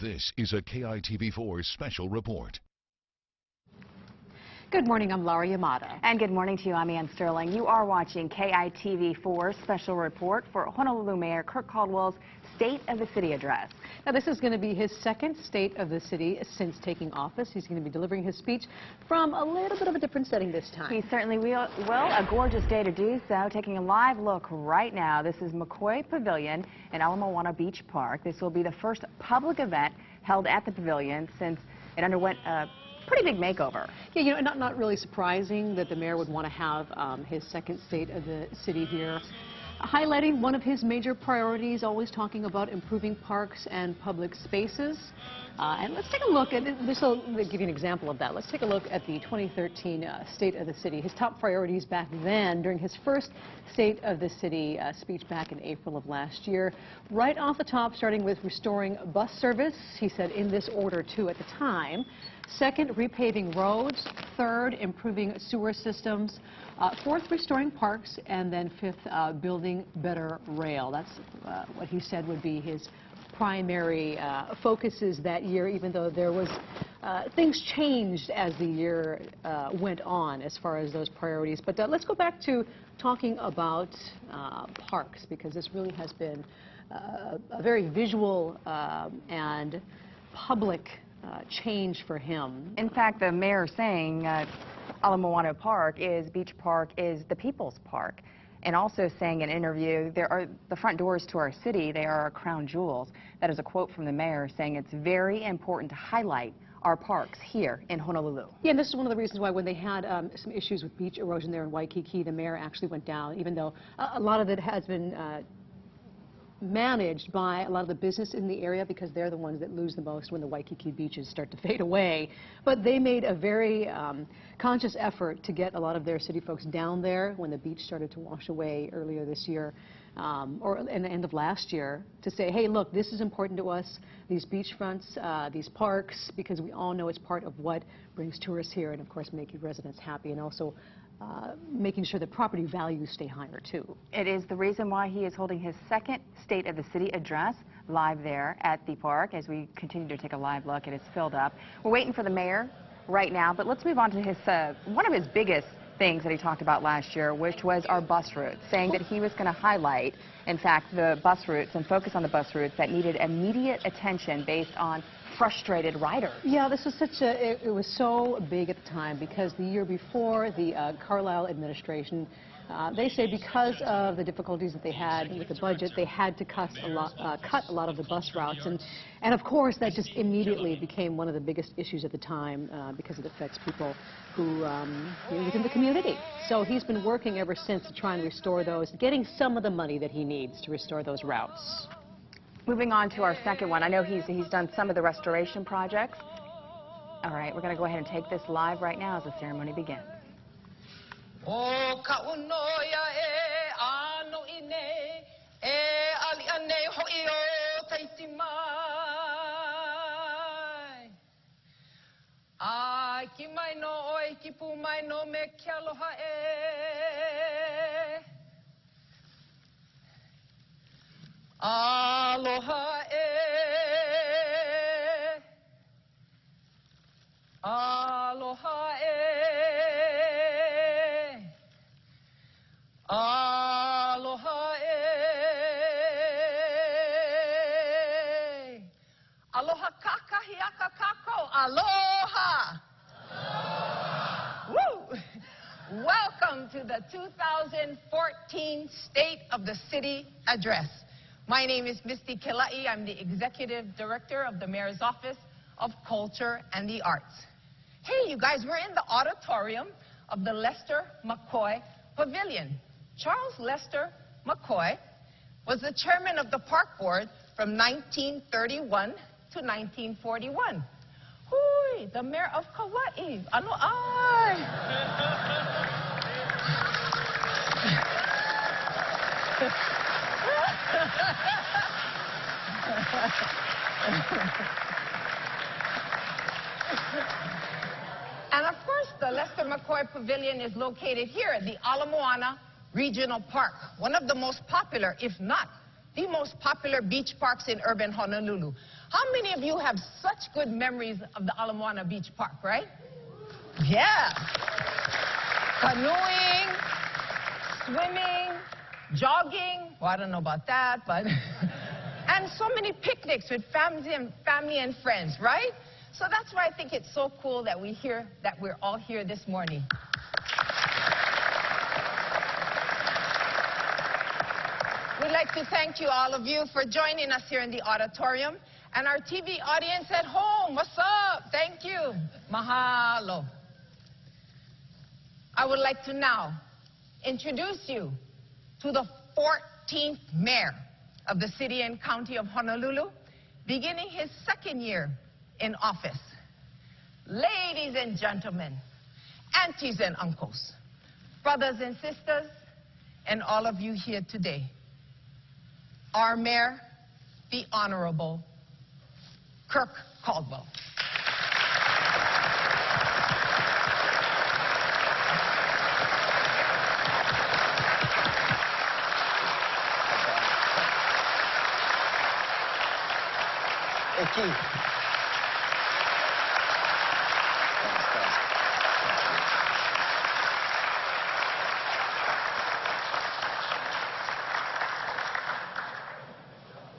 This is a KITV4 special report. Good morning, I'm Laura Yamada. And good morning to you, I'm Ann Sterling. You are watching KITV4 special report for Honolulu Mayor Kirk Caldwell's State of the City address. Now, this is going to be his second State of the City since taking office. He's going to be delivering his speech from a little bit of a different setting this time. He certainly will. A gorgeous day to do so. Taking a live look right now. This is McCoy Pavilion in Ala Moana Beach Park. This will be the first public event held at the pavilion since it underwent a pretty big makeover. Yeah, you know, not really surprising that the mayor would want to have his second State of the City here. Highlighting one of his major priorities, always talking about improving parks and public spaces. And let's take a look at this. Will give you an example of that. Let's take a look at the 2013 State of the City. His top priorities back then, during his first State of the City speech back in April of last year. Right off the top, starting with restoring bus service. He said in this order, too, at the time. Second, repaving roads. Third, improving sewer systems. Fourth, restoring parks. And then fifth, building better rail. That's what he said would be his primary focuses that year, even though there was things changed as the year went on as far as those priorities. But let's go back to talking about parks, because this really has been a very visual and public change for him. In fact, the mayor saying Ala Moana Park Beach Park is the people's park. And also saying in an interview, there are the front doors to our city, they are our crown jewels. That is a quote from the mayor saying it's very important to highlight our parks here in Honolulu. Yeah, and this is one of the reasons why when they had some issues with beach erosion there in Waikiki, the mayor actually went down, even though a lot of it has been managed by a lot of the business in the area, because they're the ones that lose the most when the Waikiki beaches start to fade away. But they made a very conscious effort to get a lot of their city folks down there when the beach started to wash away earlier this year, or in the end of last year, to say, hey, look, this is important to us, these beachfronts, these parks, because we all know it's part of what brings tourists here and, of course, making residents happy, and also making sure that property values stay higher, too. It is the reason why he is holding his second State of the City address live there at the park. As we continue to take a live look, it is filled up. We're waiting for the mayor right now, but let's move on to his one of his biggest things that he talked about last year, which was our bus routes, saying that he was going to highlight, in fact, the bus routes and focus on the bus routes that needed immediate attention based on frustrated riders. Yeah, this was it was so big at the time, because the year before, the Carlisle administration, they say because of the difficulties that they had with the budget, they had to cut a lot of the bus routes. And of course, that just immediately became one of the biggest issues at the time, because it affects people who within the community. So he's been working ever since to try and restore those, getting some of the money that he needs to restore those routes. Moving on to our second one. I know he's done some of the restoration projects. All right, we're going to go ahead and take this live right now as the ceremony begins. Aloha aloha aloha aloha kakahiaka kako, aloha. Woo! Welcome to the 2014 State of the City Address. My name is Misty Kilai. I'm the Executive Director of the Mayor's Office of Culture and the Arts. Hey, you guys, we're in the auditorium of the Lester McCoy Pavilion. Charles Lester McCoy was the chairman of the Park Board from 1931 to 1941. Hui, the mayor of Kauai. Ano ai? And of course, the Lester McCoy Pavilion is located here at the Ala Moana Regional Park, one of the most popular, if not the most popular beach parks in urban Honolulu. How many of you have such good memories of the Ala Moana Beach Park, right? Yeah. Canoeing, swimming, jogging. Well, I don't know about that, but... and so many picnics with family and friends, right? So that's why I think it's so cool that we're all here this morning. We'd like to thank you, all of you, for joining us here in the auditorium. And our TV audience at home, what's up? Thank you. Mahalo. I would like to now introduce you to the 14th mayor of the city and county of Honolulu, beginning his second year in office. Ladies and gentlemen, aunties and uncles, brothers and sisters, and all of you here today, our mayor, the Honorable Kirk Caldwell. Thank you.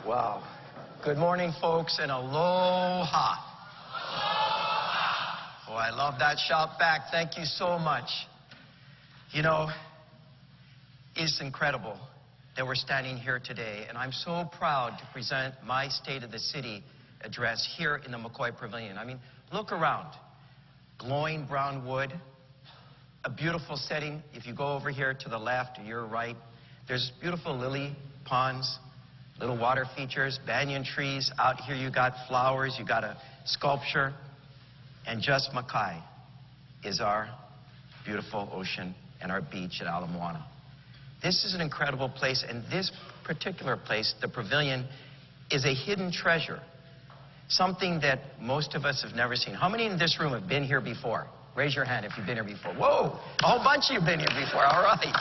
Wow. Good morning, folks, and aloha. Oh, I love that shout back. Thank you so much. You know, it's incredible that we're standing here today, and I'm so proud to present my State of the City address here in the McCoy Pavilion. I mean, look around. Glowing brown wood, a beautiful setting. If you go over here to the left or your right, there's beautiful lily ponds, little water features, banyan trees. Out here you got flowers, you got a sculpture, and just Makai is our beautiful ocean and our beach at Ala Moana. This is an incredible place, and this particular place, the pavilion, is a hidden treasure. Something that most of us have never seen. How many in this room have been here before? Raise your hand if you've been here before. Whoa, a whole bunch of you have been here before, all right.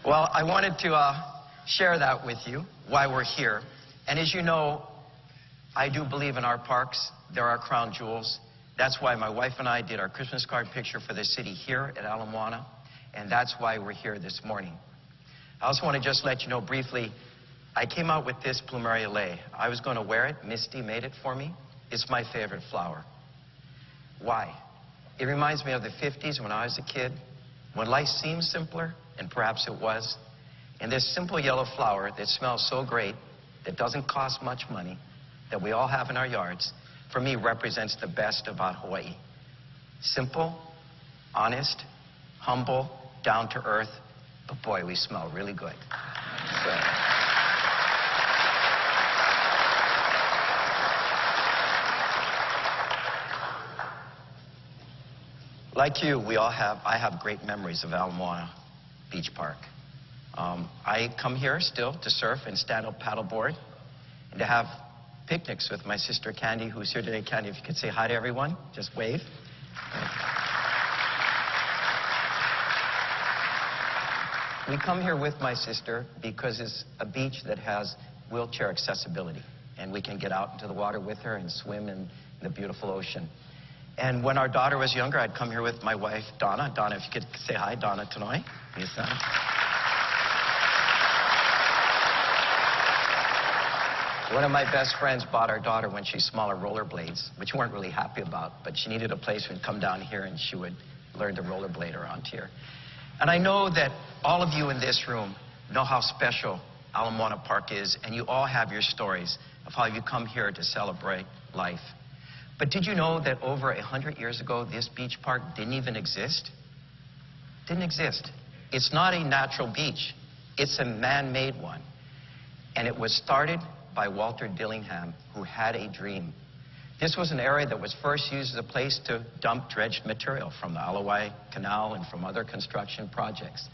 Well, I wanted to share that with you, why we're here. And as you know, I do believe in our parks. They're our crown jewels. That's why my wife and I did our Christmas card picture for the city here at Ala Moana, and that's why we're here this morning. I also want to just let you know briefly, I came out with this plumeria lei. I was going to wear it. Misty made it for me. It's my favorite flower. Why? It reminds me of the 50s when I was a kid, when life seemed simpler, and perhaps it was. And this simple yellow flower that smells so great, that doesn't cost much money, that we all have in our yards, for me represents the best about Hawaii. Simple, honest, humble, down to earth, but boy, we smell really good. So. Like you, I have great memories of Ala Moana Beach Park. I come here still to surf and stand-up paddleboard and to have picnics with my sister Candy, who's here today. Candy, if you could say hi to everyone, just wave. We come here with my sister because it's a beach that has wheelchair accessibility, and we can get out into the water with her and swim in the beautiful ocean. And when our daughter was younger, I'd come here with my wife, Donna. Donna, if you could say hi, Donna Tanoi. Yes, one of my best friends bought our daughter when she's smaller rollerblades, which we weren't really happy about, but she needed a place where we'd come down here and she would learn to rollerblade around here. And I know that all of you in this room know how special Ala Moana Park is, and you all have your stories of how you come here to celebrate life. But did you know that over 100 years ago, this beach park didn't even exist? Didn't exist. It's not a natural beach. It's a man-made one. And it was started by Walter Dillingham, who had a dream. This was an area that was first used as a place to dump dredged material from the Alawai Canal and from other construction projects.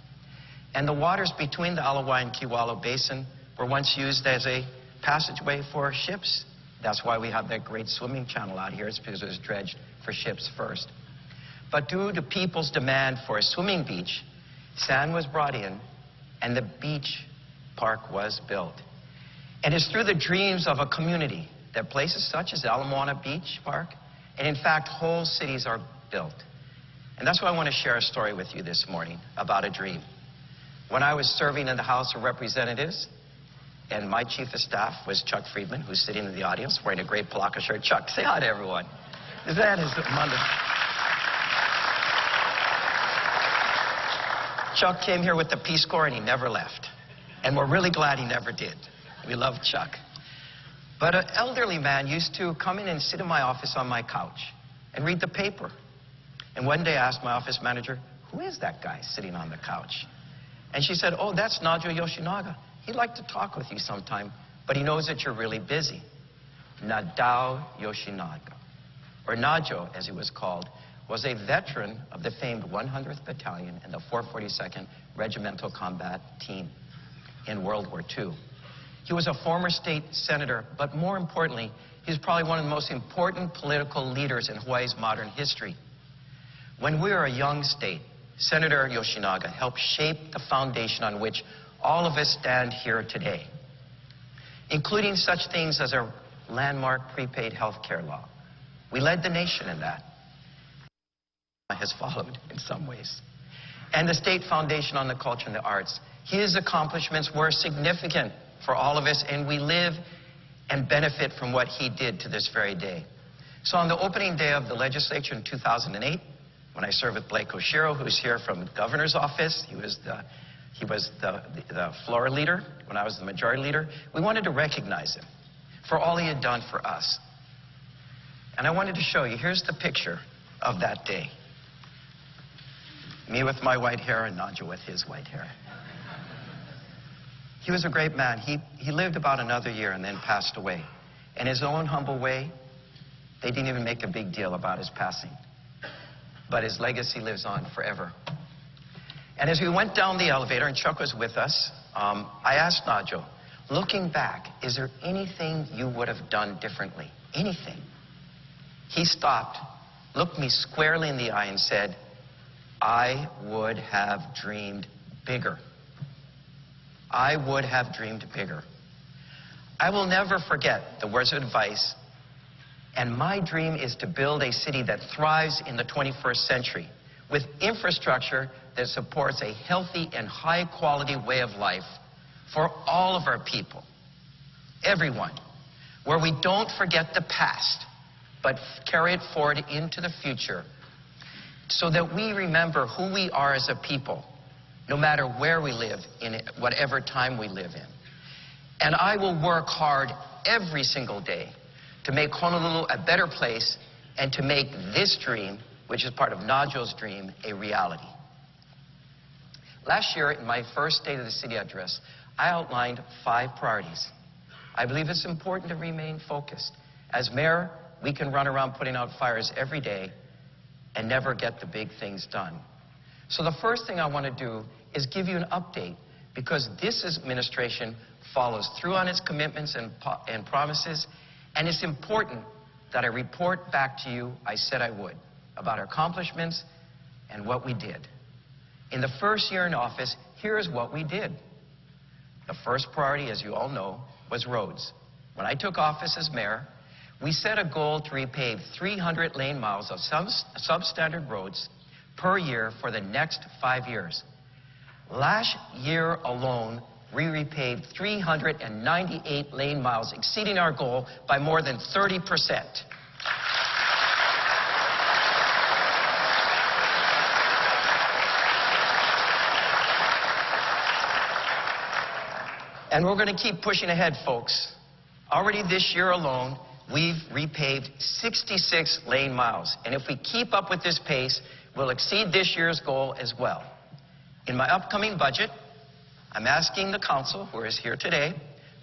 And the waters between the Alawai and Kewalo Basin were once used as a passageway for ships. That's why we have that great swimming channel out here. It's because it was dredged for ships first. But due to people's demand for a swimming beach, sand was brought in, and the beach Park was built. And it's through the dreams of a community that places such as Ala Moana Beach Park, and in fact, whole cities are built. And that's why I want to share a story with you this morning about a dream. When I was serving in the House of Representatives, and my chief of staff was Chuck Friedman, who's sitting in the audience wearing a great Palaka shirt. Chuck, say hi to everyone. That is Monday. Chuck came here with the Peace Corps and he never left. And we're really glad he never did. We love Chuck. But an elderly man used to come in and sit in my office on my couch and read the paper. And one day I asked my office manager, who is that guy sitting on the couch? And she said, oh, that's Najo Yoshinaga. He'd like to talk with you sometime, but he knows that you're really busy. Nadao Yoshinaga, or Najo as he was called, was a veteran of the famed 100th Battalion and the 442nd Regimental Combat Team in World War II. He was a former state senator, but more importantly, he's probably one of the most important political leaders in Hawaii's modern history. When we were a young state, Senator Yoshinaga helped shape the foundation on which all of us stand here today, including such things as our landmark prepaid health care law. We led the nation in that. Has followed in some ways. And the State Foundation on the Culture and the Arts. His accomplishments were significant for all of us, and we live and benefit from what he did to this very day. So on the opening day of the legislature in 2008, when I served with Blake Oshiro, who's here from the governor's office, he was the floor leader when I was the majority leader, we wanted to recognize him for all he had done for us. And I wanted to show you, here's the picture of that day. Me with my white hair and Najo with his white hair. He was a great man. He lived about another year and then passed away. In his own humble way, they didn't even make a big deal about his passing. But his legacy lives on forever. And as we went down the elevator, and Chuck was with us, I asked Najo, looking back, is there anything you would have done differently? Anything? He stopped, looked me squarely in the eye and said, I would have dreamed bigger. I would have dreamed bigger. I will never forget the words of advice, and my dream is to build a city that thrives in the 21st century with infrastructure that supports a healthy and high-quality way of life for all of our people, everyone, where we don't forget the past, but carry it forward into the future so that we remember who we are as a people, no matter where we live, in whatever time we live in. And I will work hard every single day to make Honolulu a better place and to make this dream, which is part of Najo's dream, a reality. Last year, in my first State of the City address, I outlined 5 priorities. I believe it's important to remain focused. As mayor, we can run around putting out fires every day and never get the big things done. So the first thing I want to do is give you an update, because this administration follows through on its commitments and promises, and it's important that I report back to you, I said I would, about our accomplishments and what we did. In the first year in office, here's what we did. The first priority, as you all know, was roads. When I took office as mayor, we set a goal to repave 300 lane miles of substandard roads per year for the next 5 years. Last year alone, we repaved 398 lane miles, exceeding our goal by more than 30%. And we're going to keep pushing ahead, folks. Already this year alone, we've repaved 66 lane miles. And if we keep up with this pace, we'll exceed this year's goal as well. In my upcoming budget, I'm asking the council, who is here today,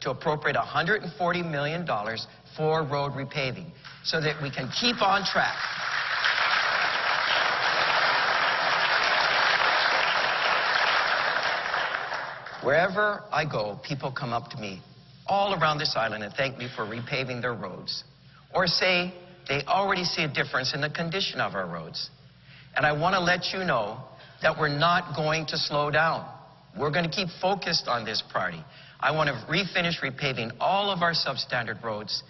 to appropriate $140 million for road repaving so that we can keep on track. Wherever I go, people come up to me all around this island and thank me for repaving their roads, or say they already see a difference in the condition of our roads. And I want to let you know that we're not going to slow down. We're going to keep focused on this priority. I want to refinish repaving all of our substandard roads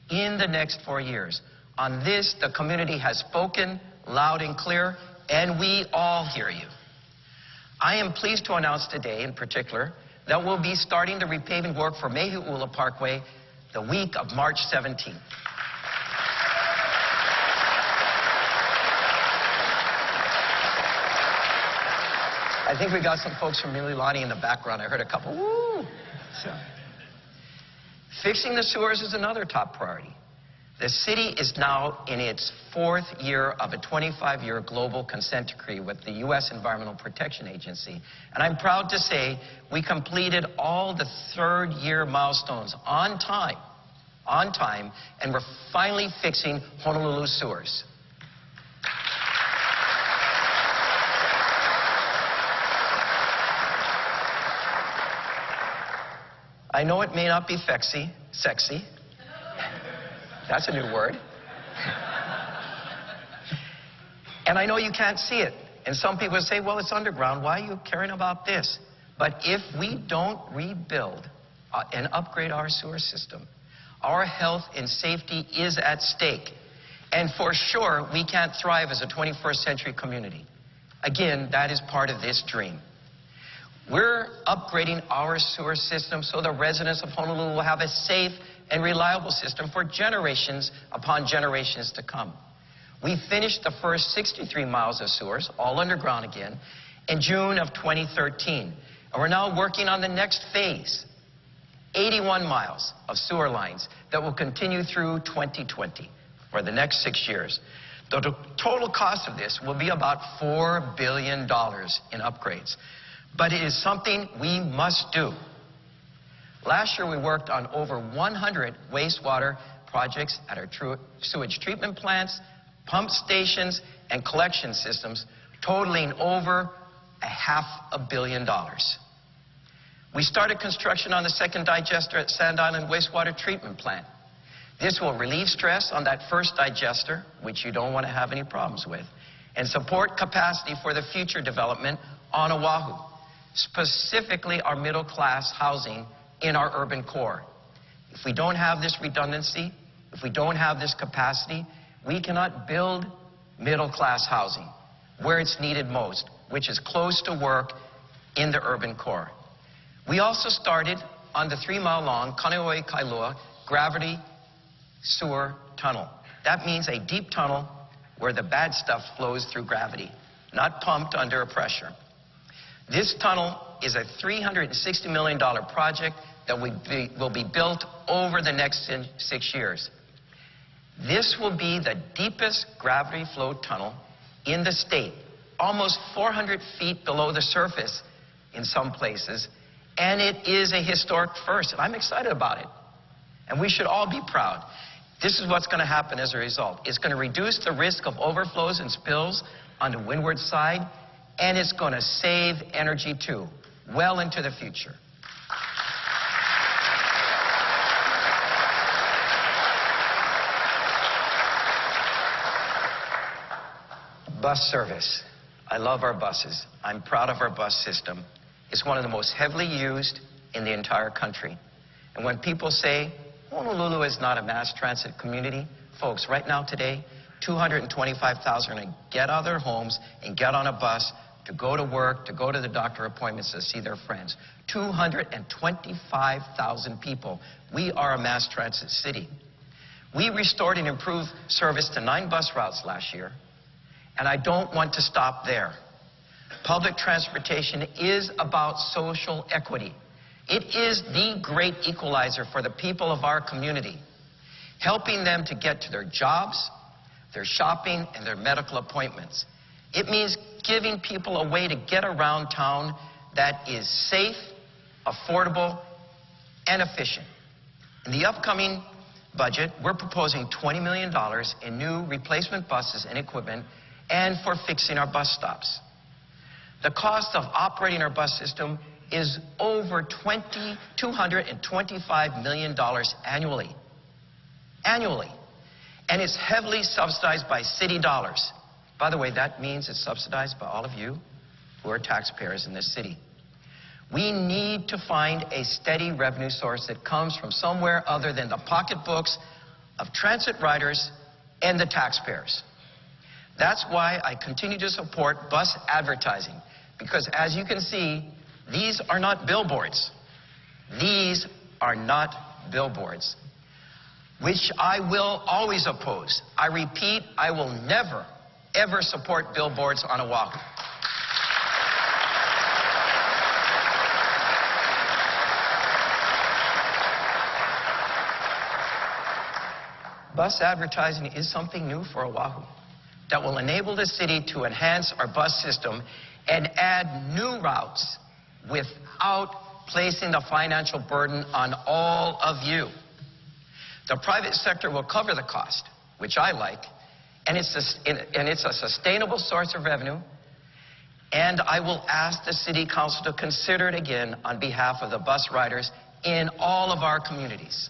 in the next 4 years. On this, the community has spoken loud and clear, and we all hear you. I am pleased to announce today, in particular, that we'll be starting the repaving work for Mehi'ula Parkway the week of March 17th. I think we got some folks from Mililani in the background. I heard a couple, woo! So, fixing the sewers is another top priority. The city is now in its 4th year of a 25-year global consent decree with the U.S. Environmental Protection Agency. And I'm proud to say we completed all the 3rd-year milestones on time, and we're finally fixing Honolulu sewers. I know it may not be sexy. That's a new word. And I know you can't see it. And some people say, well, it's underground. Why are you caring about this? But if we don't rebuild and upgrade our sewer system, our health and safety is at stake. And for sure, we can't thrive as a 21st century community. Again, that is part of this dream. We're upgrading our sewer system so the residents of Honolulu will have a safe and reliable system for generations upon generations to come. We finished the first 63 miles of sewers, all underground again, in June of 2013. And we're now working on the next phase, 81 miles of sewer lines that will continue through 2020 for the next 6 years. The total cost of this will be about $4 billion in upgrades. But it is something we must do. Last year, we worked on over 100 wastewater projects at our sewage treatment plants, pump stations, and collection systems, totaling over $500 million. We started construction on the 2nd digester at Sand Island Wastewater Treatment Plant. This will relieve stress on that first digester, which you don't want to have any problems with, and support capacity for the future development on Oahu, specifically our middle-class housing in our urban core. If we don't have this redundancy, if we don't have this capacity, we cannot build middle-class housing where it's needed most, which is close to work in the urban core. We also started on the 3-mile-long Kaneohe Kailua gravity sewer tunnel. That means a deep tunnel where the bad stuff flows through gravity, not pumped under a pressure. This tunnel is a $360 million project that will be built over the next 6 years. This will be the deepest gravity flow tunnel in the state, almost 400 feet below the surface in some places, and it is a historic first, and I'm excited about it. And we should all be proud. This is what's going to happen as a result. It's going to reduce the risk of overflows and spills on the windward side, and it's going to save energy too, well into the future. Bus service. I love our buses. I'm proud of our bus system. It's one of the most heavily used in the entire country. And when people say, Honolulu is not a mass transit community, folks, right now today, 225,000 are going to get out of their homes and get on a bus to go to work, to go to the doctor appointments, to see their friends. 225,000 people. We are a mass transit city. We restored and improved service to 9 bus routes last year, and I don't want to stop there. Public transportation is about social equity. It is the great equalizer for the people of our community, helping them to get to their jobs, their shopping, and their medical appointments. It means giving people a way to get around town that is safe, affordable, and efficient. In the upcoming budget, we're proposing $20 million in new replacement buses and equipment and for fixing our bus stops. The cost of operating our bus system is over $225 million annually. Annually. And it's heavily subsidized by city dollars. By the way, that means it's subsidized by all of you who are taxpayers in this city. We need to find a steady revenue source that comes from somewhere other than the pocketbooks of transit riders and the taxpayers. That's why I continue to support bus advertising, because as you can see, these are not billboards. These are not billboards, which I will always oppose. I repeat, I will never, ever support billboards on Oahu. Bus advertising is something new for Oahu that will enable the city to enhance our bus system and add new routes without placing the financial burden on all of you. The private sector will cover the cost, which I like, and it's a sustainable source of revenue, and I will ask the City Council to consider it again on behalf of the bus riders in all of our communities.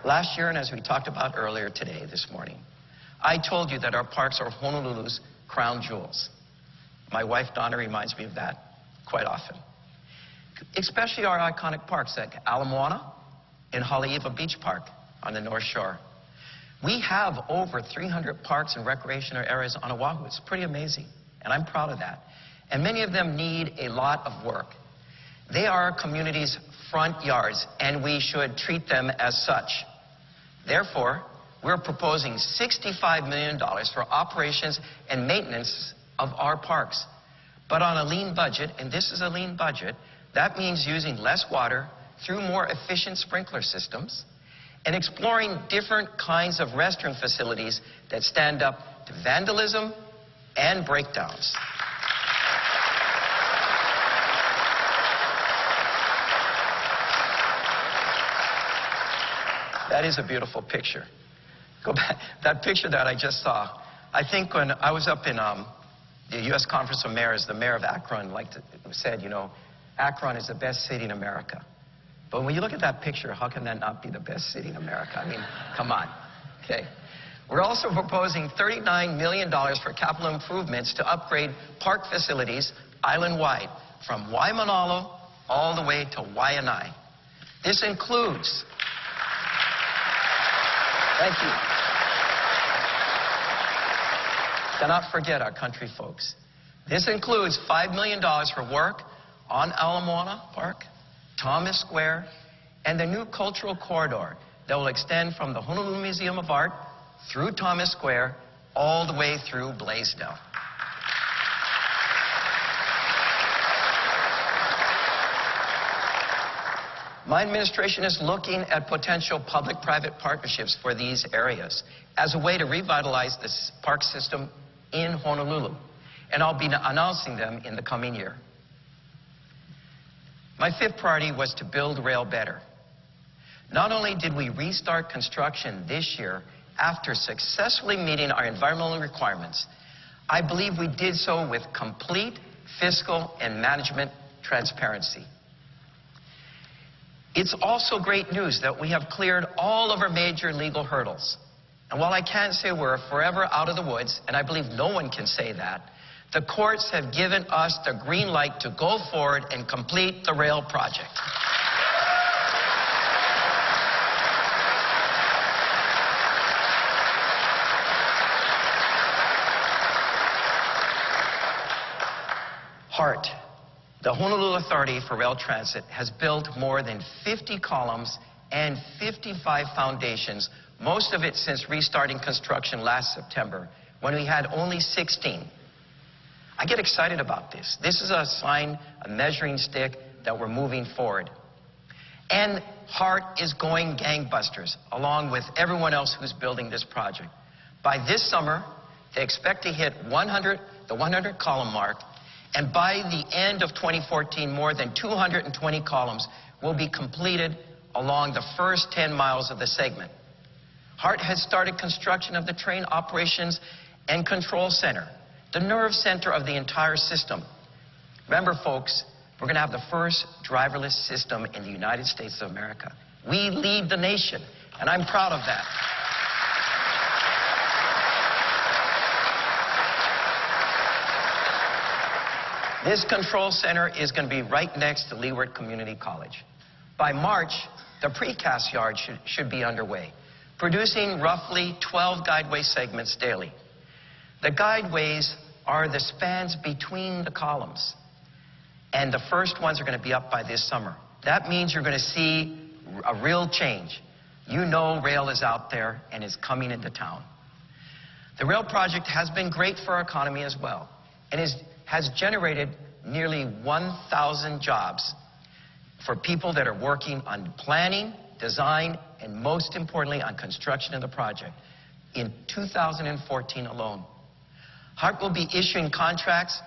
Last year, and as we talked about earlier today, this morning, I told you that our parks are Honolulu's crown jewels. My wife, Donna, reminds me of that quite often. Especially our iconic parks like Ala Moana and Haleiwa Beach Park on the North Shore. We have over 300 parks and recreational areas on Oahu. It's pretty amazing, and I'm proud of that. And many of them need a lot of work. They are our community's front yards, and we should treat them as such. Therefore, we're proposing $65 million for operations and maintenance of our parks. But on a lean budget, and this is a lean budget, that means using less water through more efficient sprinkler systems and exploring different kinds of restroom facilities that stand up to vandalism and breakdowns. That is a beautiful picture. Go back. That picture that I just saw, I think when I was up in the U.S. Conference of Mayors, the mayor of Akron said, you know, Akron is the best city in America. But when you look at that picture, how can that not be the best city in America? I mean, come on. Okay. We're also proposing $39 million for capital improvements to upgrade park facilities island-wide, from Waimanalo all the way to Waianae. This includes... Thank you. Cannot forget our country folks. This includes $5 million for work on Ala Moana Park, Thomas Square, and the new cultural corridor that will extend from the Honolulu Museum of Art through Thomas Square all the way through Blaisdell. My administration is looking at potential public-private partnerships for these areas as a way to revitalize this park system in Honolulu, and I'll be announcing them in the coming year. My fifth priority was to build rail better. Not only did we restart construction this year after successfully meeting our environmental requirements, I believe we did so with complete fiscal and management transparency. It's also great news that we have cleared all of our major legal hurdles. And while I can't say we're forever out of the woods, and I believe no one can say that, the courts have given us the green light to go forward and complete the rail project. HART, the Honolulu Authority for Rail Transit, has built more than 50 columns and 55 foundations, most of it since restarting construction last September, when we had only 16. I get excited about this. This is a sign, a measuring stick that we're moving forward. And HART is going gangbusters, along with everyone else who's building this project. By this summer, they expect to hit the 100 column mark, and by the end of 2014, more than 220 columns will be completed along the first 10 miles of the segment. HART has started construction of the Train Operations and Control Center, the nerve center of the entire system. Remember, folks, we're going to have the first driverless system in the United States of America. We lead the nation, and I'm proud of that. This control center is going to be right next to Leeward Community College. By March, the precast yard should be underway, producing roughly 12 guideway segments daily. The guideways are the spans between the columns, and the first ones are going to be up by this summer. That means you're going to see a real change. You know rail is out there and is coming into town. The rail project has been great for our economy as well, and has generated nearly 1,000 jobs for people that are working on planning, design, and most importantly, on construction of the project in 2014 alone. HART will be issuing contracts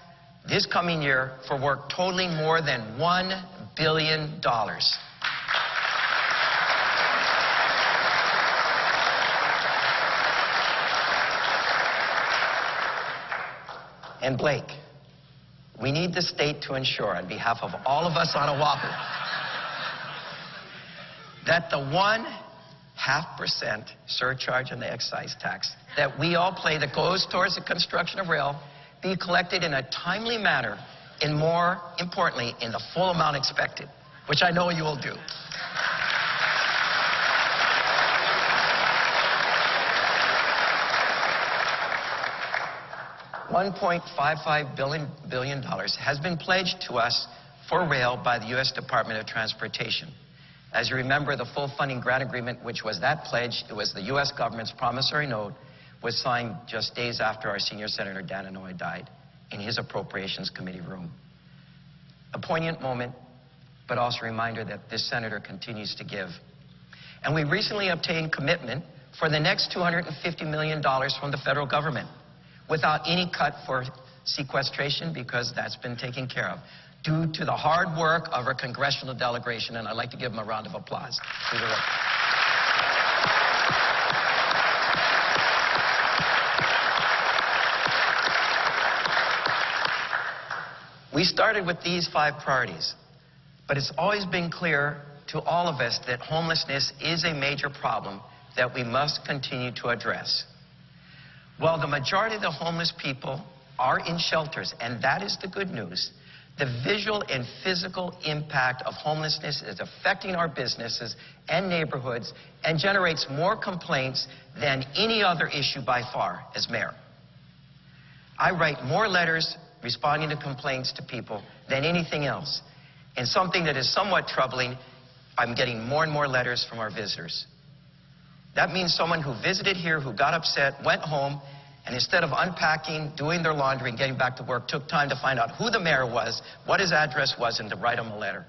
this coming year for work totaling more than $1 billion. And Blake, we need the state to ensure, on behalf of all of us on Oahu, that the 0.5% surcharge on the excise tax that we all pay that goes towards the construction of rail be collected in a timely manner, and more importantly, in the full amount expected, which I know you will do. $1.55 billion has been pledged to us for rail by the U.S. Department of Transportation. As you remember, the full funding grant agreement, which was that pledge, it was the U.S. government's promissory note, was signed just days after our senior Senator Dan Inouye died in his Appropriations Committee room. A poignant moment, but also a reminder that this senator continues to give. And we recently obtained commitment for the next $250 million from the federal government, without any cut for sequestration, because that's been taken care of, due to the hard work of our congressional delegation, and I'd like to give them a round of applause. We started with these 5 priorities, but it's always been clear to all of us that homelessness is a major problem that we must continue to address. While the majority of the homeless people are in shelters, and that is the good news, the visual and physical impact of homelessness is affecting our businesses and neighborhoods and generates more complaints than any other issue by far as mayor. I write more letters responding to complaints to people than anything else. And something that is somewhat troubling, I'm getting more and more letters from our visitors. That means someone who visited here, who got upset, went home, and instead of unpacking, doing their laundry, and getting back to work, took time to find out who the mayor was, what his address was, and to write him a letter.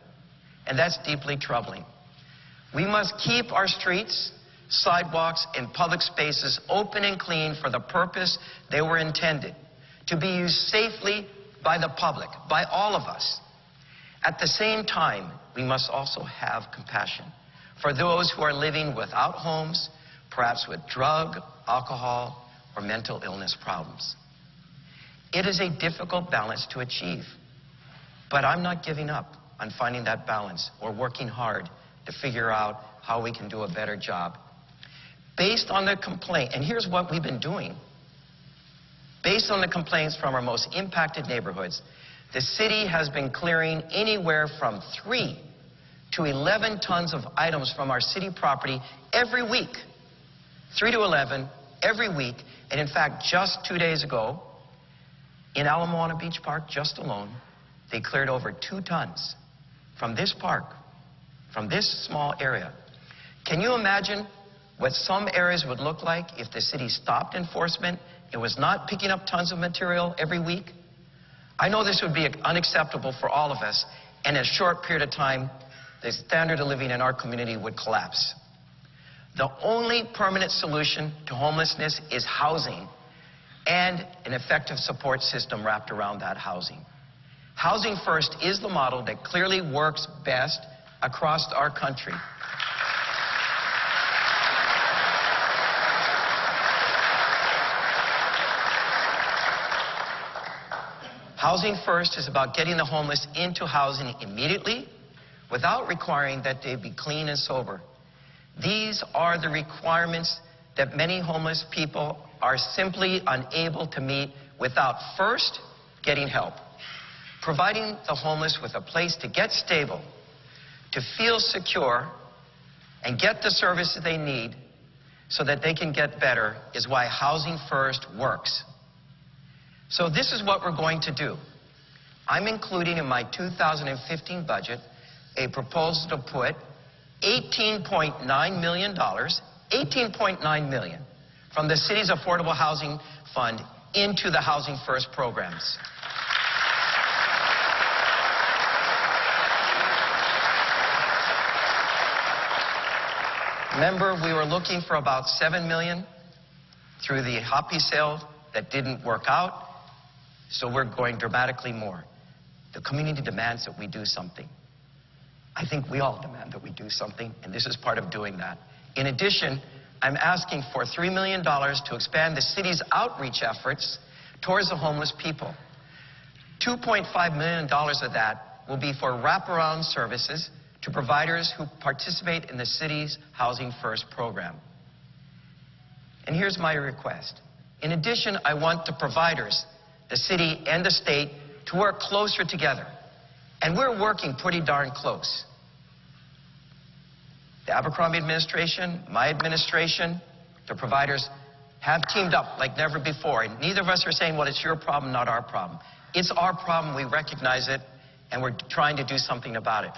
And that's deeply troubling. We must keep our streets, sidewalks, and public spaces open and clean for the purpose they were intended, to be used safely by the public, by all of us. At the same time, we must also have compassion for those who are living without homes, perhaps with drug, alcohol, or mental illness problems. It is a difficult balance to achieve, but I'm not giving up on finding that balance or working hard to figure out how we can do a better job. Based on the complaint, and here's what we've been doing. Based on the complaints from our most impacted neighborhoods, the city has been clearing anywhere from 3 to 11 tons of items from our city property every week. 3 to 11 every week. And in fact, just 2 days ago, in Ala Moana Beach Park, just alone, they cleared over 2 tons from this park, from this small area. Can you imagine what some areas would look like if the city stopped enforcement? It was not picking up tons of material every week. I know this would be unacceptable for all of us, and in a short period of time, the standard of living in our community would collapse. The only permanent solution to homelessness is housing and an effective support system wrapped around that housing. Housing First is the model that clearly works best across our country. Housing First is about getting the homeless into housing immediately without requiring that they be clean and sober. These are the requirements that many homeless people are simply unable to meet without first getting help. Providing the homeless with a place to get stable, to feel secure, and get the services they need so that they can get better is why Housing First works. So this is what we're going to do. I'm including in my 2015 budget a proposal to put $18.9 million, $18.9 million from the city's Affordable Housing Fund into the Housing First programs. Remember, we were looking for about $7 million through the Hoppy sale that didn't work out, so we're going dramatically more. The community demands that we do something. I think we all demand that we do something, and this is part of doing that. In addition, I'm asking for $3 million to expand the city's outreach efforts towards the homeless people. $2.5 million of that will be for wraparound services to providers who participate in the city's Housing First program. And here's my request. In addition, I want the providers, the city and the state, to work closer together. And we're working pretty darn close. The Abercrombie administration, my administration, the providers have teamed up like never before. And neither of us are saying, well, it's your problem, not our problem. It's our problem, we recognize it, and we're trying to do something about it.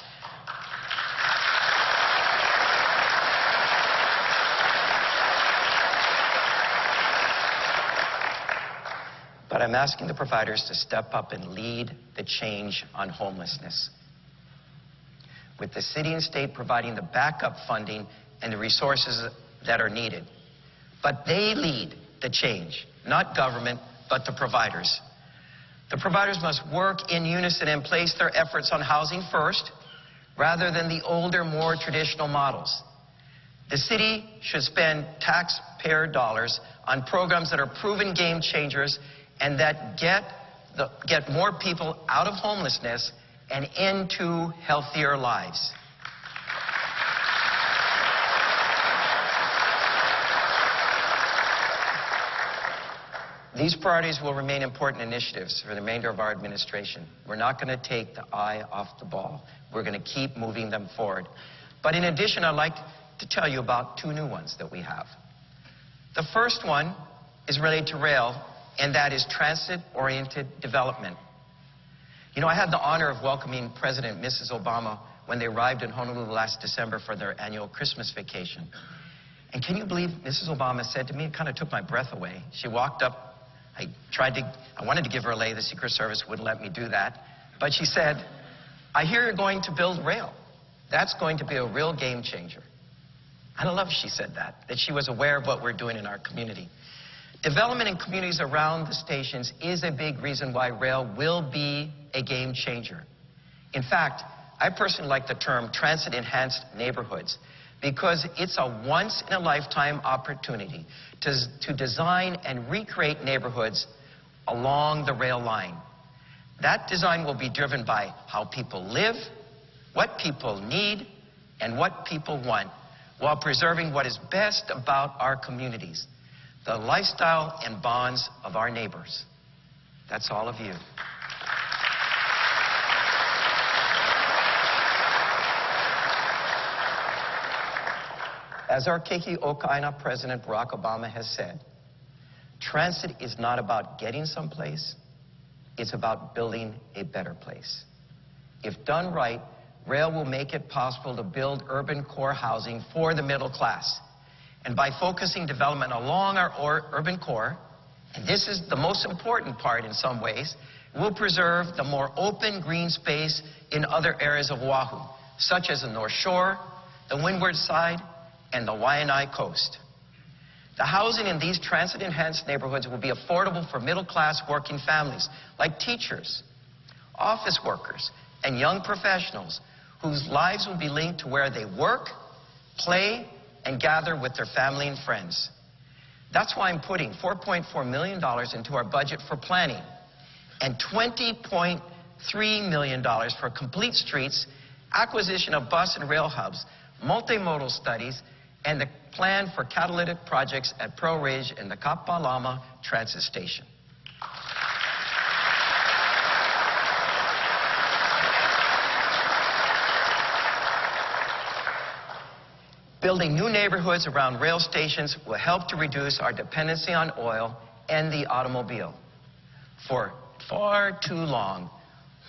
But I'm asking the providers to step up and lead the change on homelessness, with the city and state providing the backup funding and the resources that are needed. But they lead the change, not government, but the providers. The providers must work in unison and place their efforts on Housing First rather than the older, more traditional models. The city should spend taxpayer dollars on programs that are proven game changers and that get more people out of homelessness and into healthier lives. These priorities will remain important initiatives for the remainder of our administration. We're not going to take the eye off the ball. We're going to keep moving them forward. But in addition, I'd like to tell you about two new ones that we have. The first one is related to rail, and that is transit-oriented development. You know, I had the honor of welcoming President and Mrs. Obama when they arrived in Honolulu last December for their annual Christmas vacation. And can you believe Mrs. Obama said to me, it kind of took my breath away. She walked up, I wanted to give her a lei, the Secret Service wouldn't let me do that. But she said, I hear you're going to build rail. That's going to be a real game changer. And I love she said that she was aware of what we're doing in our community. Development in communities around the stations is a big reason why rail will be a game changer. In fact, I personally like the term transit-enhanced neighborhoods because it's a once-in-a-lifetime opportunity to design and recreate neighborhoods along the rail line. That design will be driven by how people live, what people need, and what people want, while preserving what is best about our communities, the lifestyle and bonds of our neighbors. That's all of you. As our Keiki Okaina President Barack Obama has said, transit is not about getting someplace, it's about building a better place. If done right, rail will make it possible to build urban core housing for the middle class. And by focusing development along our urban core, and this is the most important part in some ways, we'll preserve the more open green space in other areas of Oahu, such as the North Shore, the Windward Side, and the Waianae Coast. The housing in these transit-enhanced neighborhoods will be affordable for middle-class working families, like teachers, office workers, and young professionals whose lives will be linked to where they work, play, and gather with their family and friends. That's why I'm putting $4.4 million into our budget for planning and $20.3 million for complete streets, acquisition of bus and rail hubs, multimodal studies, and the plan for catalytic projects at Pearl Ridge and the Kapalama Transit Station. Building new neighborhoods around rail stations will help to reduce our dependency on oil and the automobile. For far too long,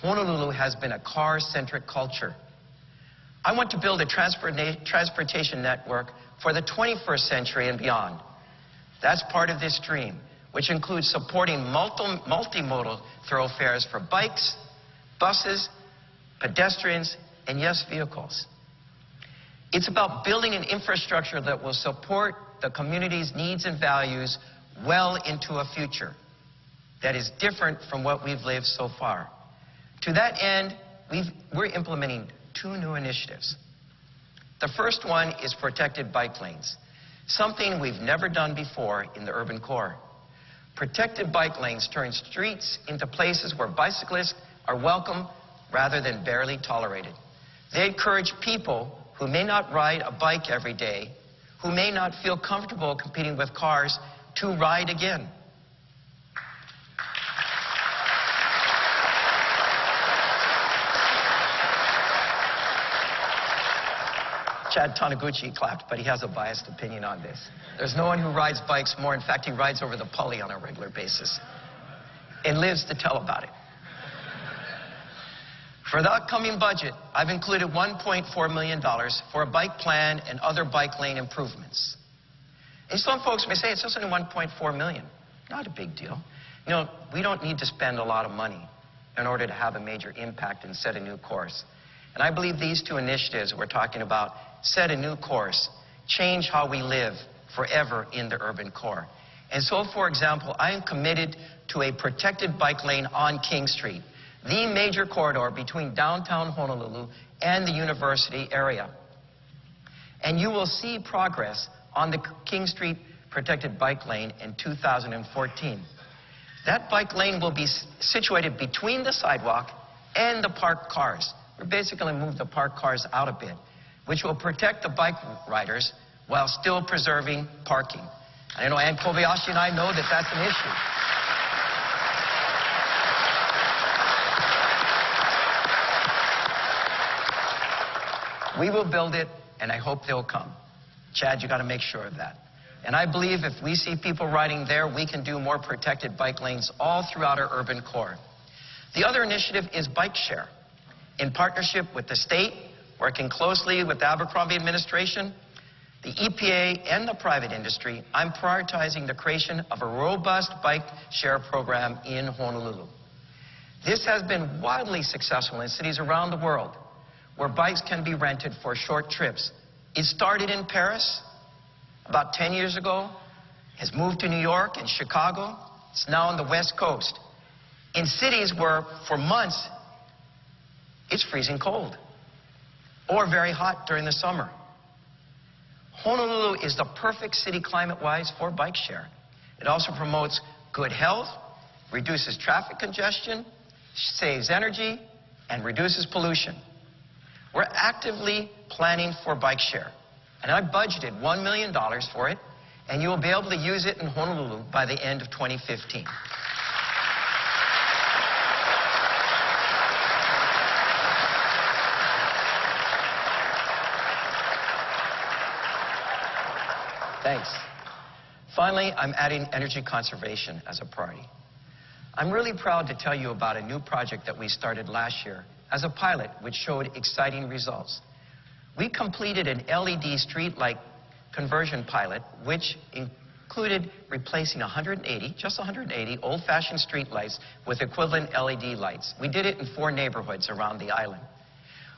Honolulu has been a car-centric culture. I want to build a transportation network for the 21st century and beyond. That's part of this dream, which includes supporting multimodal thoroughfares for bikes, buses, pedestrians, and yes, vehicles. It's about building an infrastructure that will support the community's needs and values well into a future that is different from what we've lived so far. To that end, we're implementing 2 new initiatives. The first one is protected bike lanes, something we've never done before in the urban core. Protected bike lanes turn streets into places where bicyclists are welcome rather than barely tolerated. They encourage people who may not ride a bike every day, who may not feel comfortable competing with cars, to ride again. Chad Taniguchi clapped, but he has a biased opinion on this. There's no one who rides bikes more. In fact, he rides over the pulley on a regular basis and lives to tell about it. For the upcoming budget, I've included $1.4 million for a bike plan and other bike lane improvements. And some folks may say, it's just only $1.4 million. Not a big deal. You know, we don't need to spend a lot of money in order to have a major impact and set a new course. And I believe these 2 initiatives we're talking about set a new course, change how we live forever in the urban core. And so, for example, I am committed to a protected bike lane on King Street, the major corridor between downtown Honolulu and the university area. And you will see progress on the King Street protected bike lane in 2014. That bike lane will be situated between the sidewalk and the parked cars. We're basically moving the parked cars out a bit, which will protect the bike riders while still preserving parking. I know Ann Kobayashi and I know that that's an issue. We will build it, and I hope they'll come. Chad, you got to make sure of that. And I believe if we see people riding there, we can do more protected bike lanes all throughout our urban core. The other initiative is bike share. In partnership with the state, working closely with the Abercrombie administration, the EPA, and the private industry, I'm prioritizing the creation of a robust bike share program in Honolulu. This has been wildly successful in cities around the world where bikes can be rented for short trips. It started in Paris about 10 years ago, has moved to New York and Chicago. It's now on the West Coast, in cities where for months it's freezing cold or very hot during the summer. Honolulu is the perfect city climate-wise for bike share. It also promotes good health, reduces traffic congestion, saves energy, and reduces pollution. We're actively planning for bike share, and I budgeted $1 million for it, and you will be able to use it in Honolulu by the end of 2015. Thanks. Finally, I'm adding energy conservation as a priority. I'm really proud to tell you about a new project that we started last year as a pilot, which showed exciting results. We completed an LED streetlight conversion pilot, which included replacing 180 old-fashioned streetlights with equivalent LED lights. We did it in 4 neighborhoods around the island.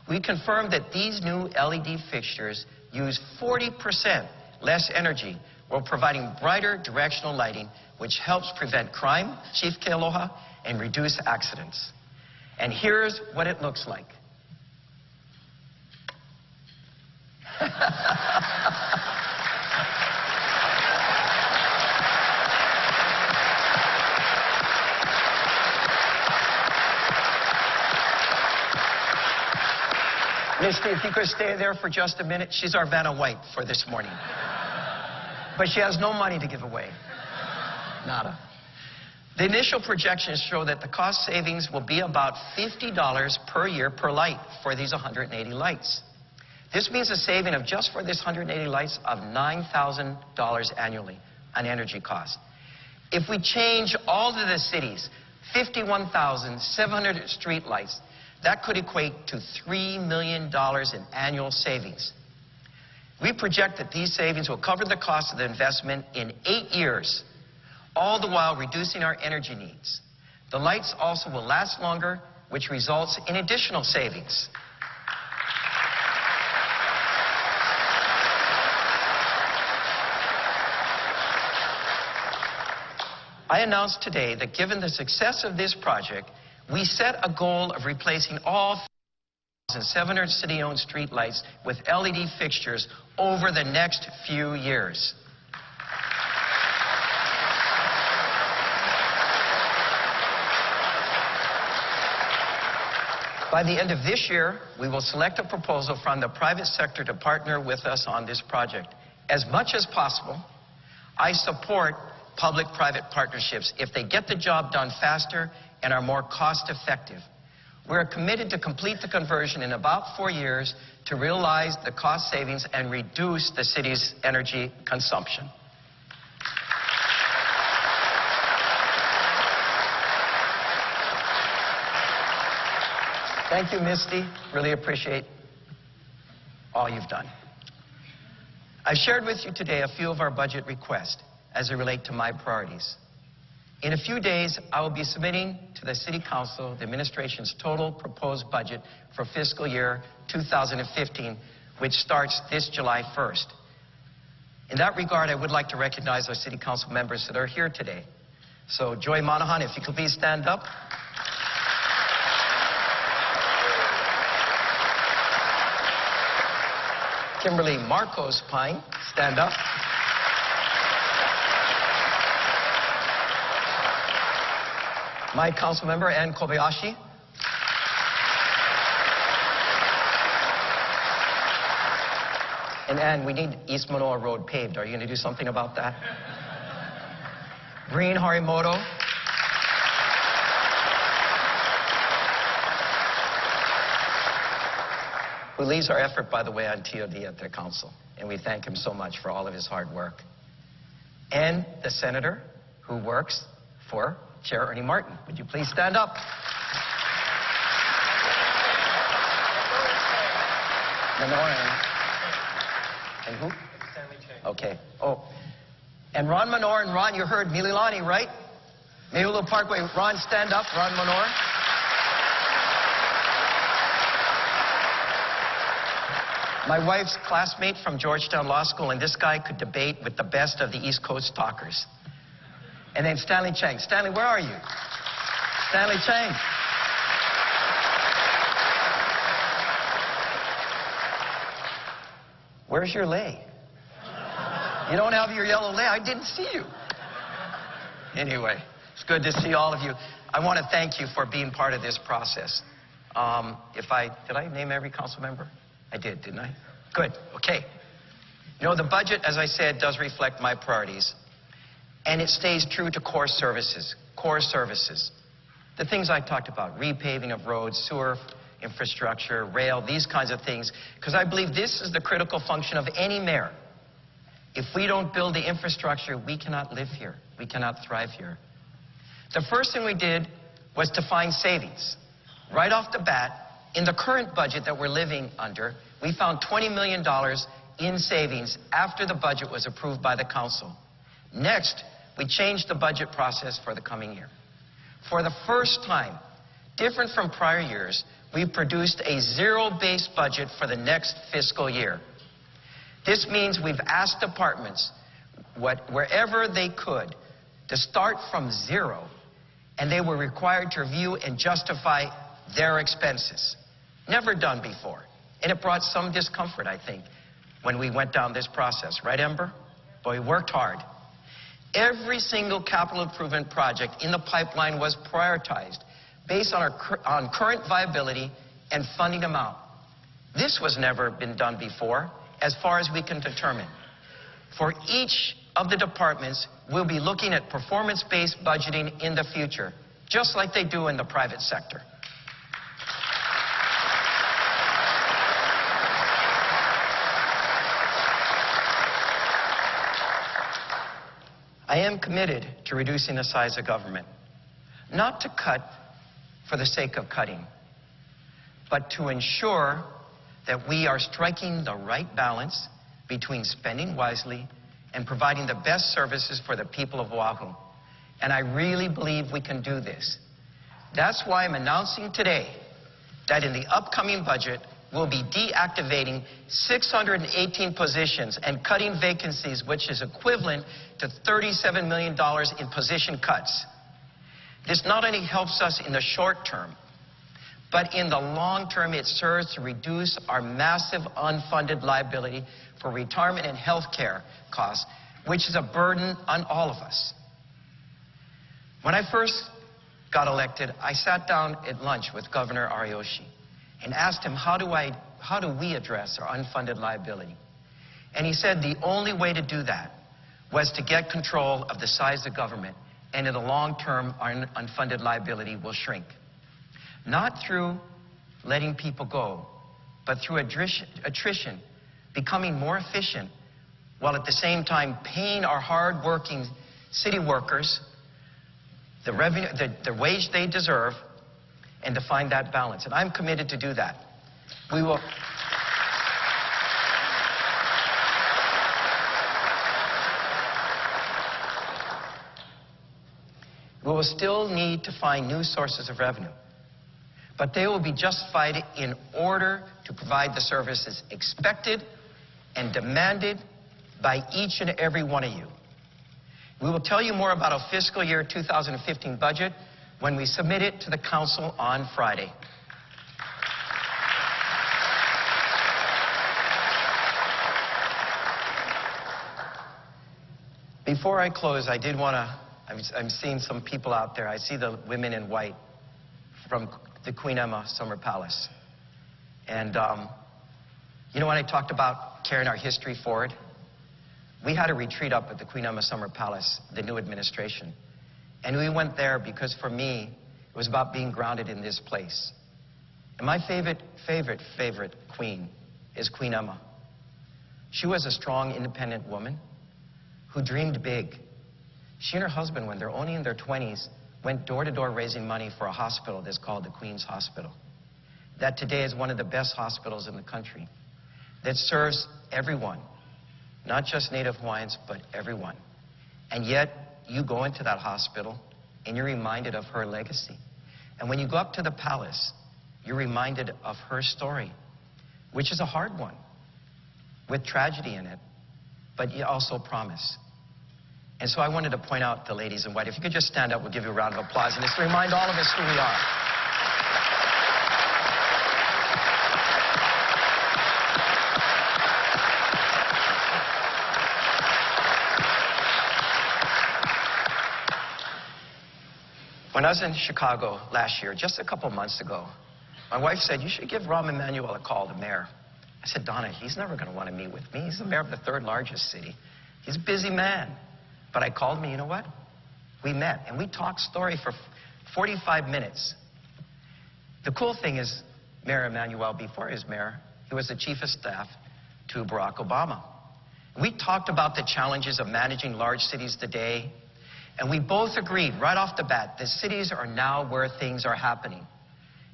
We confirmed that these new LED fixtures use 40% less energy while providing brighter directional lighting, which helps prevent crime, Chief Kealoha, and reduce accidents. And here's what it looks like. Misty, if you could stay there for just a minute. She's our Vanna White for this morning. But she has no money to give away. Nada. The initial projections show that the cost savings will be about $50 per year per light for these 180 lights. This means a saving of just for this 180 lights of $9,000 annually on energy costs. If we change all of the city's 51,700 street lights, that could equate to $3 million in annual savings. We project that these savings will cover the cost of the investment in 8 years, all the while reducing our energy needs. The lights also will last longer, which results in additional savings. I announced today that given the success of this project, we set a goal of replacing all 700 city-owned streetlights with LED fixtures over the next few years. By the end of this year, we will select a proposal from the private sector to partner with us on this project. As much as possible, I support public-private partnerships if they get the job done faster and are more cost-effective. We're committed to complete the conversion in about 4 years to realize the cost savings and reduce the city's energy consumption. Thank you, Misty. Really appreciate all you've done. I've shared with you today a few of our budget requests as they relate to my priorities. In a few days, I will be submitting to the City Council the administration's total proposed budget for fiscal year 2015, which starts this July 1st. In that regard, I would like to recognize our City Council members that are here today. So, Joy Monahan, if you could please stand up. Kimberly Marcos Pine, stand up. My council member, Ann Kobayashi. And Ann, we need East Manoa Road paved. Are you going to do something about that? Green Harimoto. Who leads our effort, by the way, on TOD at the council. And we thank him so much for all of his hard work. And the senator who works for Chair Ernie Martin. Would you please stand up? And who? Stanley Chang. Okay. Oh. And Ron Menor. And Ron, you heard Mililani, right? Meulu Parkway. Ron, stand up. Ron Menor. My wife's classmate from Georgetown Law School, and this guy could debate with the best of the East Coast talkers. And then Stanley Chang. Stanley, where are you? Stanley Chang. Where's your lei? You don't have your yellow lei. I didn't see you. Anyway, it's good to see all of you. I want to thank you for being part of this process. Did I name every council member? I did, didn't I? Good, okay. You know, the budget, as I said, does reflect my priorities. And it stays true to core services. The things I talked about, repaving of roads, sewer infrastructure, rail, these kinds of things. Because I believe this is the critical function of any mayor. If we don't build the infrastructure, we cannot live here. We cannot thrive here. The first thing we did was to find savings. Right off the bat, in the current budget that we're living under, we found $20 million in savings after the budget was approved by the council. Next, we changed the budget process for the coming year. For the first time, different from prior years, we produced a zero-based budget for the next fiscal year. This means we've asked departments, wherever they could, to start from zero, and they were required to review and justify their expenses. Never done before. And it brought some discomfort, I think, when we went down this process. Right, Ember? Boy, we worked hard. Every single capital improvement project in the pipeline was prioritized based on current viability and funding amount. This was never been done before, as far as we can determine. For each of the departments, we'll be looking at performance-based budgeting in the future, just like they do in the private sector. I am committed to reducing the size of government, not to cut for the sake of cutting, but to ensure that we are striking the right balance between spending wisely and providing the best services for the people of Oahu. And I really believe we can do this. That's why I'm announcing today that in the upcoming budget, we'll be deactivating 618 positions and cutting vacancies, which is equivalent to $37 million in position cuts. This not only helps us in the short term, but in the long term, it serves to reduce our massive unfunded liability for retirement and health care costs, which is a burden on all of us. When I first got elected, I sat down at lunch with Governor Ariyoshi and asked him, how do we address our unfunded liability? And he said the only way to do that was to get control of the size of government, and in the long term, our unfunded liability will shrink. Not through letting people go, but through attrition, becoming more efficient, while at the same time paying our hard-working city workers the revenue, the wage they deserve, and to find that balance. And I'm committed to do that. We will. We will still need to find new sources of revenue, but they will be justified in order to provide the services expected and demanded by each and every one of you. We will tell you more about our fiscal year 2015 budget when we submit it to the Council on Friday. Before I close, I did want to, I'm seeing some people out there. I see the women in white from the Queen Emma Summer Palace. And you know, when I talked about carrying our history forward, we had a retreat up at the Queen Emma Summer Palace, the new administration. And we went there because for me, it was about being grounded in this place. And my favorite queen is Queen Emma. She was a strong, independent woman who dreamed big. She and her husband, when they're only in their 20s, went door to door raising money for a hospital that's called the Queen's Hospital. That today is one of the best hospitals in the country, that serves everyone, not just Native Hawaiians, but everyone. And yet, you go into that hospital and you're reminded of her legacy. And when you go up to the palace, you're reminded of her story, which is a hard one, with tragedy in it, but also promise. And so I wanted to point out the ladies in white. If you could just stand up, we'll give you a round of applause, and just to remind all of us who we are. When I was in Chicago last year, just a couple months ago, my wife said, you should give Rahm Emanuel a call, the mayor. I said, Donna, he's never going to want to meet with me. He's the mayor of the third largest city. He's a busy man. But I called me, you know what? We met, and we talked story for 45 minutes. The cool thing is, Mayor Emanuel, before he was mayor, he was the chief of staff to Barack Obama. We talked about the challenges of managing large cities today, and we both agreed right off the bat that cities are now where things are happening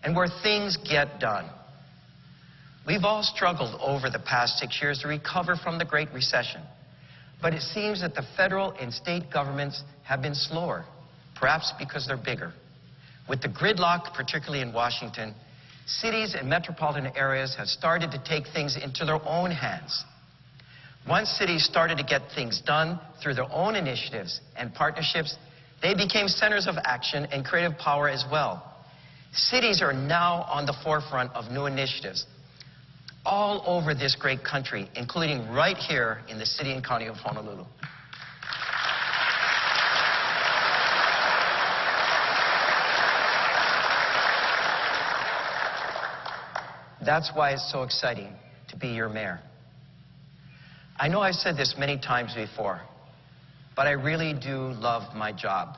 and where things get done. We've all struggled over the past 6 years to recover from the Great Recession. But it seems that the federal and state governments have been slower, perhaps because they're bigger. With the gridlock, particularly in Washington, cities and metropolitan areas have started to take things into their own hands. Once cities started to get things done through their own initiatives and partnerships, they became centers of action and creative power as well. Cities are now on the forefront of new initiatives all over this great country, including right here in the city and county of Honolulu. That's why it's so exciting to be your mayor. I know I've said this many times before, but I really do love my job,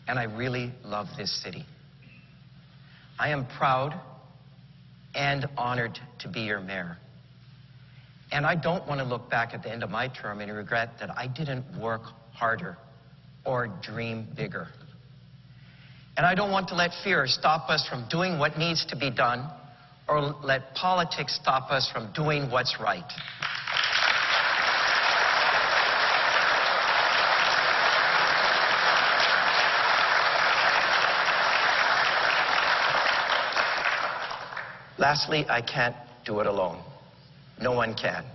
and I really love this city. I am proud and honored to be your mayor. And I don't want to look back at the end of my term and regret that I didn't work harder or dream bigger. And I don't want to let fear stop us from doing what needs to be done or let politics stop us from doing what's right. Lastly, I can't do it alone. No one can.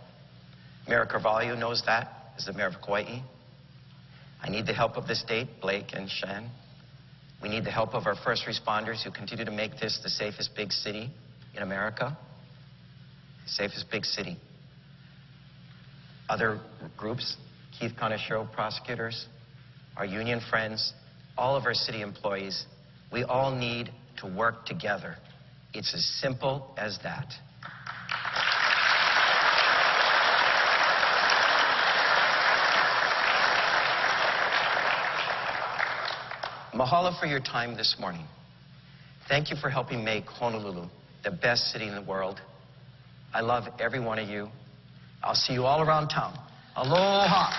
Mayor Carvalho knows that, as the mayor of Kauai. I need the help of the state, Blake and Shan. We need the help of our first responders who continue to make this the safest big city in America. The safest big city. Other groups, Keith Conashiro prosecutors, our union friends, all of our city employees, we all need to work together. It's as simple as that. Mahalo for your time this morning. Thank you for helping make Honolulu the best city in the world. I love every one of you. I'll see you all around town. Aloha.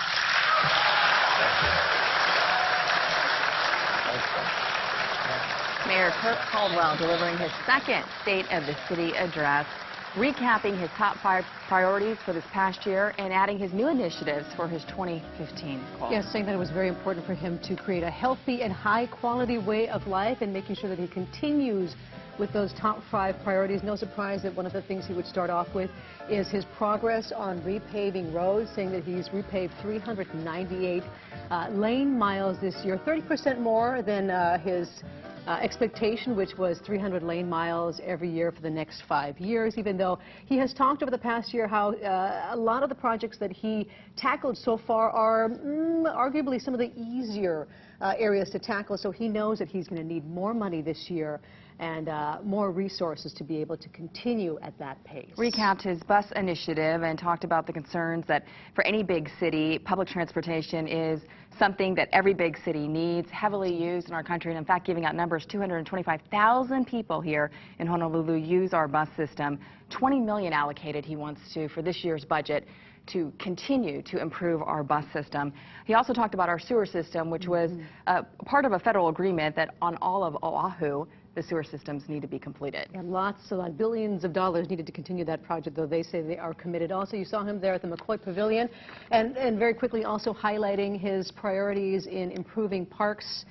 Mayor Kirk Caldwell delivering his second State of the City address, recapping his top 5 priorities for this past year and adding his new initiatives for his 2015 call. Yes, saying that it was very important for him to create a healthy and high-quality way of life and making sure that he continues with those top 5 priorities. No surprise that one of the things he would start off with is his progress on repaving roads, saying that he's repaved 398 lane miles this year, 30% more than his expectation, which was 300 lane miles every year for the next 5 years, even though he has talked over the past year how a lot of the projects that he tackled so far are arguably some of the easier areas to tackle, so he knows that he's going to need more money this year and more resources to be able to continue at that pace. Recapped his bus initiative and talked about the concerns that for any big city, public transportation is something that every big city needs, heavily used in our country, and in fact giving out numbers, 225,000 people here in Honolulu use our bus system. $20 million allocated he wants to for this year's budget to continue to improve our bus system. He also talked about our sewer system, which was part of a federal agreement that on all of Oahu, the sewer systems need to be completed. And lots of billions of dollars needed to continue that project, though they say they are committed. Also, you saw him there at the McCoy Pavilion, and very quickly also highlighting his priorities in improving parks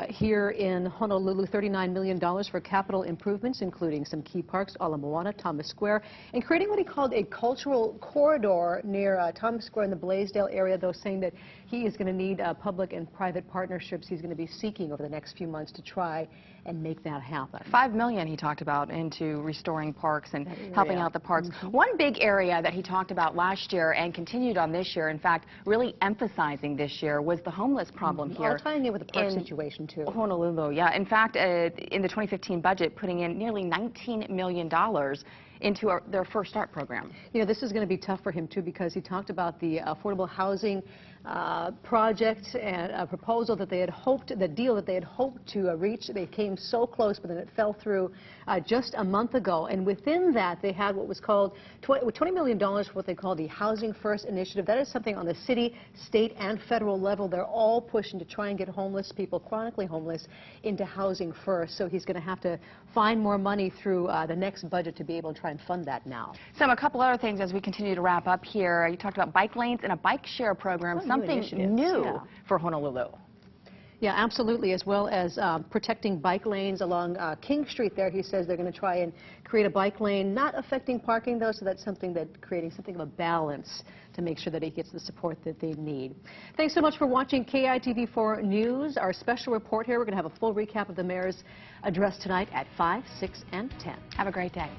here in Honolulu. $39 million for capital improvements, including some key parks, Ala Moana, Thomas Square, and creating what he called a cultural corridor near Thomas Square in the Blaisdell area, though saying that he is going to need public and private partnerships he's going to be seeking over the next few months to try and make that happen. $5 million he talked about into restoring parks and helping out the parks. One big area that he talked about last year and continued on this year, in fact, really emphasizing this year, was the homeless problem here. All tying in with the park situation, too. Honolulu, yeah. In fact, in the 2015 budget, putting in nearly $19 million into their First Start program. You know, this is going to be tough for him, too, because he talked about the affordable housing project and a proposal that they had hoped, the deal that they had hoped to reach. They came so close, but then it fell through just a month ago. And within that, they had what was called $20 million for what they call the Housing First initiative. That is something on the city, state, and federal level. They're all pushing to try and get homeless people, chronically homeless, into housing first. So he's going to have to find more money through the next budget to be able to try and fund that now. So a couple other things as we continue to wrap up here. You talked about bike lanes and a bike share program, something new for Honolulu. Yeah, absolutely, as well as protecting bike lanes along King Street there. He says they're going to try and create a bike lane, not affecting parking, though, so that's something that creating something of a balance to make sure that he gets the support that they need. Thanks so much for watching KITV4 News. Our special report here, we're going to have a full recap of the mayor's address tonight at 5, 6, and 10. Have a great day.